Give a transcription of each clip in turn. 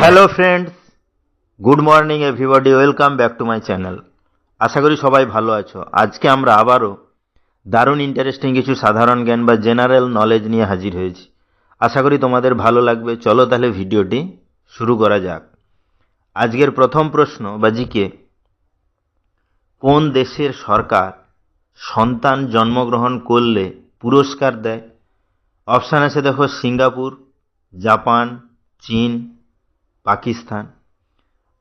Hello friends, good morning everybody, welcome back to my channel. আশা করি সবাই ভালো আছো। আজকে আমরা আবারও দারুণ ইন্টারেস্টিং কিছু সাধারণ জ্ঞান বা জেনারেল নলেজ নিয়ে হাজির হয়েছি। আশা করি তোমাদের ভালো লাগবে। চলো তাহলে ভিডিওটি শুরু করা যাক। আজকের প্রথম প্রশ্ন বা জিকে, কোন দেশের সরকার সন্তান জন্মগ্রহণ করলে পুরস্কার দেয়? অপশান আছে দেখো, সিঙ্গাপুর, জাপান, চীন, পাকিস্তান।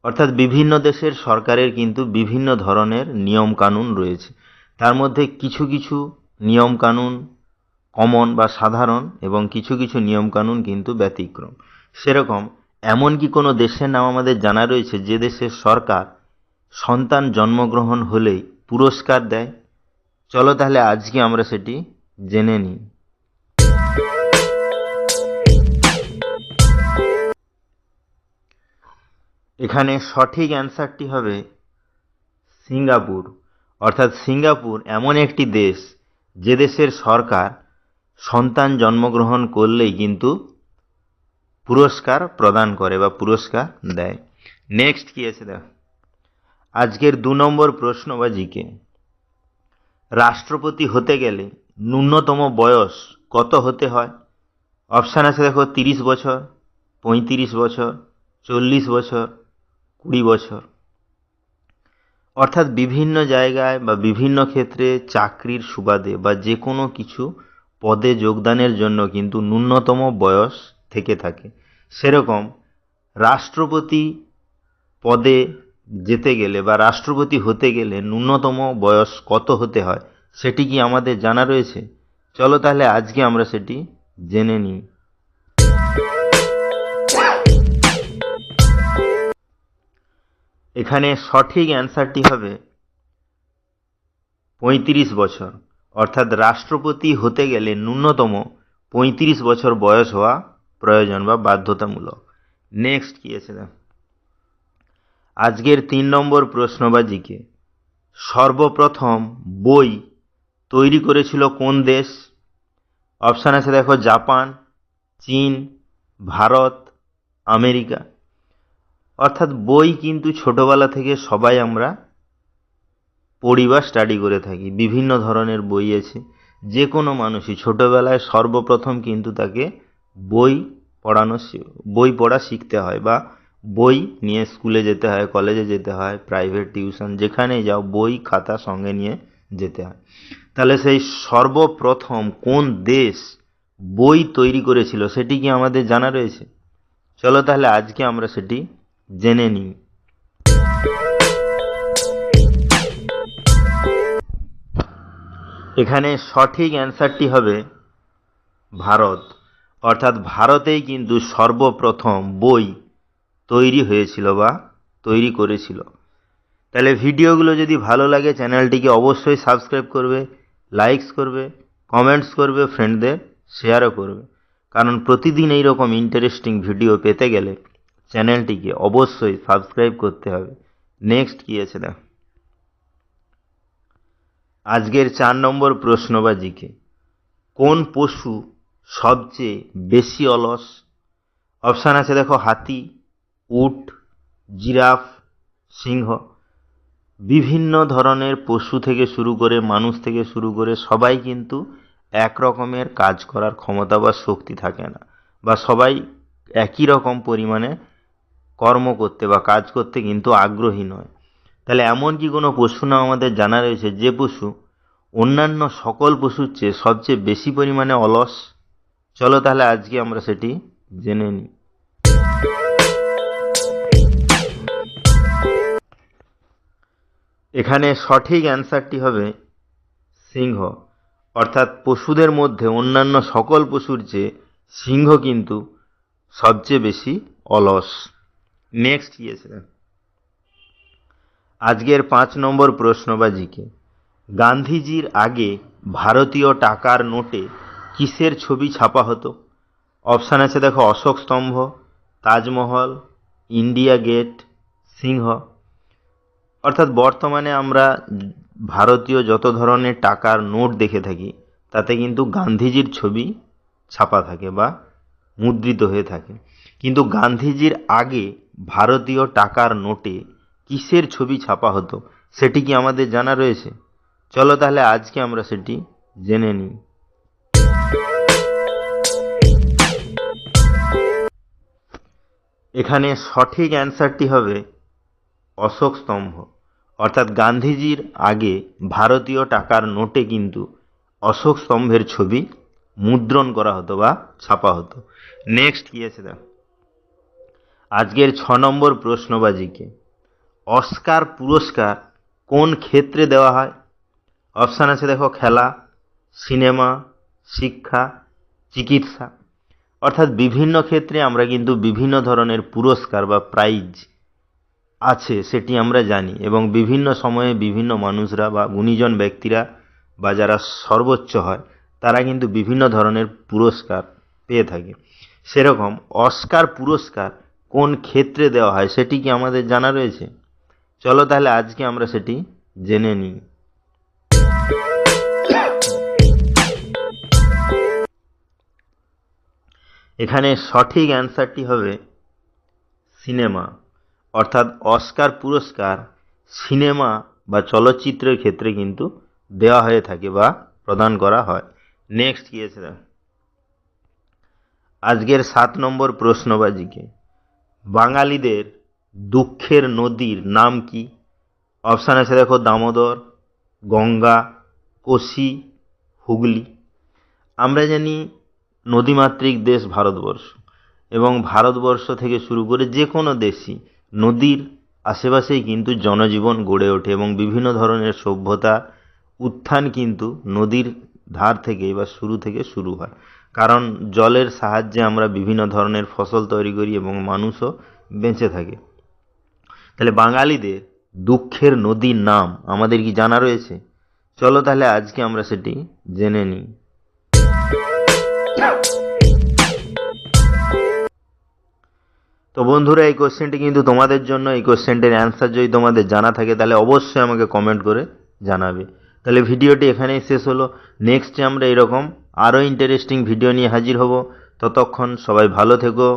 অর্থাৎ বিভিন্ন দেশের সরকারের কিন্তু বিভিন্ন ধরনের নিয়মকানুন রয়েছে। তার মধ্যে কিছু কিছু নিয়মকানুন কমন বা সাধারণ এবং কিছু কিছু নিয়মকানুন কিন্তু ব্যতিক্রম। সেরকম এমন কি কোনো দেশের নাম আমাদের জানা রয়েছে যে দেশের সরকার সন্তান জন্মগ্রহণ হলেই পুরস্কার দেয়? চলো তাহলে আজকে আমরা সেটি জেনে নিই। এখানে সঠিক অ্যান্সারটি হবে সিঙ্গাপুর। অর্থাৎ সিঙ্গাপুর এমন একটি দেশ যে দেশের সরকার সন্তান জন্মগ্রহণ করলেই কিন্তু পুরস্কার প্রদান করে বা পুরস্কার দেয়। নেক্সট কি আছে দেখো, আজকের 2 নম্বর প্রশ্ন বা জিকে, রাষ্ট্রপতি হতে গেলে ন্যূনতম বয়স কত হতে হয়? অপশান আছে দেখো, 30 বছর, 35 বছর, 40 বছর, 20 বছর। অর্থাৎ বিভিন্ন জায়গায় বা বিভিন্ন ক্ষেত্রে চাকরির সুবাদে বা যে কোনো কিছু পদে যোগদানের জন্য কিন্তু ন্যূনতম বয়স থেকে থাকে। সেরকম রাষ্ট্রপতি পদে যেতে গেলে বা রাষ্ট্রপতি হতে গেলে ন্যূনতম বয়স কত হতে হয় সেটি কি আমাদের জানা রয়েছে? চলো তাহলে আজকে আমরা সেটি জেনে নিই। এখানে সঠিক অ্যান্সারটি হবে 35 বছর। অর্থাৎ রাষ্ট্রপতি হতে গেলে ন্যূনতম 35 বছর বয়স হওয়া প্রয়োজন বা বাধ্যতামূলক। নেক্সট কি আছে না, আজকের 3 নম্বর প্রশ্ন বা জিকে, সর্বপ্রথম বই তৈরি করেছিল কোন দেশ? অপশান আছে দেখো, জাপান, চীন, ভারত, আমেরিকা। অর্থাৎ বই কিন্তু ছোটবেলা থেকে সবাই আমরা পড়ি বা স্টাডি করে থাকি। বিভিন্ন ধরনের বই আছে। যে কোনো মানুষই ছোটবেলায় সর্বপ্রথম কিন্তু তাকে বই বই পড়া শিখতে হয় বা বই নিয়ে স্কুলে যেতে হয়, কলেজে যেতে হয়, প্রাইভেট টিউশন যেখানেই যাও বই খাতা সঙ্গে নিয়ে যেতে হয়। তাহলে সেই সর্বপ্রথম কোন দেশ বই তৈরি করেছিল সেটি কি আমাদের জানা রয়েছে? চলো তাহলে আজকে আমরা সেটি জেনে নিই। এখানে সঠিক অ্যান্সারটি হবে ভারত। অর্থাৎ ভারতেই কিন্তু সর্বপ্রথম বই তৈরি হয়েছিল বা তৈরি করেছিল। তাহলে ভিডিওগুলো যদি ভালো লাগে চ্যানেলটিকে অবশ্যই সাবস্ক্রাইব করবে, লাইকস করবে, কমেন্টস করবে, ফ্রেন্ডদের শেয়ারও করবে। কারণ প্রতিদিন এইরকম ইন্টারেস্টিং ভিডিও পেতে গেলে চ্যানেলটিকে অবশ্যই সাবস্ক্রাইব করতে হবে। নেক্সট কি আছে না, আজকের 4 নম্বর প্রশ্ন বা জিকে, কোন পশু সবচেয়ে বেশি অলস? অপশান আছে দেখো, হাতি, উট, জিরাফ, সিংহ। বিভিন্ন ধরনের পশু থেকে শুরু করে মানুষ থেকে শুরু করে সবাই কিন্তু এক রকমের কাজ করার ক্ষমতা বা শক্তি থাকে না, বা সবাই একই রকম পরিমাণে কর্ম করতে বা কাজ করতে কিন্তু আগ্রহী নয়। তাহলে এমন কি কোনো পশু নাম আমাদের জানা রয়েছে যে পশু অন্যান্য সকল পশুর চেয়ে সবচেয়ে বেশি পরিমাণে অলস? চলো তাহলে আজকে আমরা সেটি জেনে নিই। এখানে সঠিক অ্যান্সারটি হবে সিংহ। অর্থাৎ পশুদের মধ্যে অন্যান্য সকল পশুর চেয়ে সিংহ কিন্তু সবচেয়ে বেশি অলস। নেক্সট কি আছে, আজকের 5 নম্বর প্রশ্ন বা জিকে, গান্ধীজির আগে ভারতীয় টাকার নোটে কিসের ছবি ছাপা হতো? অপশান আছে দেখো, অশোক স্তম্ভ, তাজমহল, ইন্ডিয়া গেট, সিংহ। অর্থাৎ বর্তমানে আমরা ভারতীয় যত ধরনের টাকার নোট দেখে থাকি তাতে কিন্তু গান্ধীজির ছবি ছাপা থাকে বা মুদ্রিত হয়ে থাকে। কিন্তু গান্ধীজির আগে ভারতীয় টাকার নোটে কিসের ছবি ছাপা হতো সেটি কি আমাদের জানা রয়েছে? চলো তাহলে আজকে আমরা সেটি জেনে নিই। এখানে সঠিক অ্যান্সারটি হবে অশোক স্তম্ভ। অর্থাৎ গান্ধীজির আগে ভারতীয় টাকার নোটে কিন্তু অশোক স্তম্ভের ছবি মুদ্রণ করা হতো বা ছাপা হতো। নেক্সট কি আছে দেখো, আজকের 6 নম্বর প্রশ্নবাজিকে অস্কার পুরস্কার কোন ক্ষেত্রে দেওয়া হয়? অপশান আছে দেখো, খেলা, সিনেমা, শিক্ষা, চিকিৎসা। অর্থাৎ বিভিন্ন ক্ষেত্রে আমরা কিন্তু বিভিন্ন ধরনের পুরস্কার বা প্রাইজ আছে সেটি আমরা জানি, এবং বিভিন্ন সময়ে বিভিন্ন মানুষরা বা গুণীজন ব্যক্তিরা বা যারা সর্বোচ্চ হয় তারা কিন্তু বিভিন্ন ধরনের পুরস্কার পেয়ে থাকে। সেরকম অস্কার পুরস্কার কোন ক্ষেত্রে দেওয়া হয় সেটি কি আমাদের জানা রয়েছে? চলো তাহলে আজকে আমরা সেটি জেনে নিই। এখানে সঠিক অ্যান্সারটি হবে সিনেমা। অর্থাৎ অস্কার পুরস্কার সিনেমা বা চলচ্চিত্রের ক্ষেত্রে কিন্তু দেওয়া হয়ে থাকে বা প্রদান করা হয়। নেক্সট কি আছে দেখো, আজকের 7 নম্বর প্রশ্নবাজিকে বাঙালিদের দুঃখের নদীর নাম কি? অপশান আছে দেখো, দামোদর, গঙ্গা, কোশি, হুগলি। আমরা জানি নদীমাতৃক দেশ ভারতবর্ষ, এবং ভারতবর্ষ থেকে শুরু করে যে কোনো দেশই নদীর আশেপাশেই কিন্তু জনজীবন গড়ে ওঠে, এবং বিভিন্ন ধরনের সভ্যতা উত্থান কিন্তু নদীর ধার থেকে বা শুরু থেকে শুরু হয়। কারণ জলের সাহায্যে আমরা বিভিন্ন ধরনের ফসল তৈরি করি এবং মানুষও বেঁচে থাকে। তাহলে বাঙালিদের দুঃখের নদীর নাম আমাদের কি জানা রয়েছে? চলো তাহলে আজকে আমরা সেটি জেনে নিই। তো বন্ধুরা, এই কোশ্চেনটি কিন্তু তোমাদের জন্য। এই কোশ্চেনটির অ্যান্সার যদি তোমাদের জানা থাকে তাহলে অবশ্যই আমাকে কমেন্ট করে জানাবে। তাহলে ভিডিওটি এখানেই শেষ হলো। নেক্সটে আমরা এরকম আরও ইন্টারেস্টিং ভিডিও নিয়ে হাজির হব। ততক্ষণ সবাই ভালো থেকো,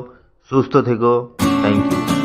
সুস্থ থেকো। Thank you.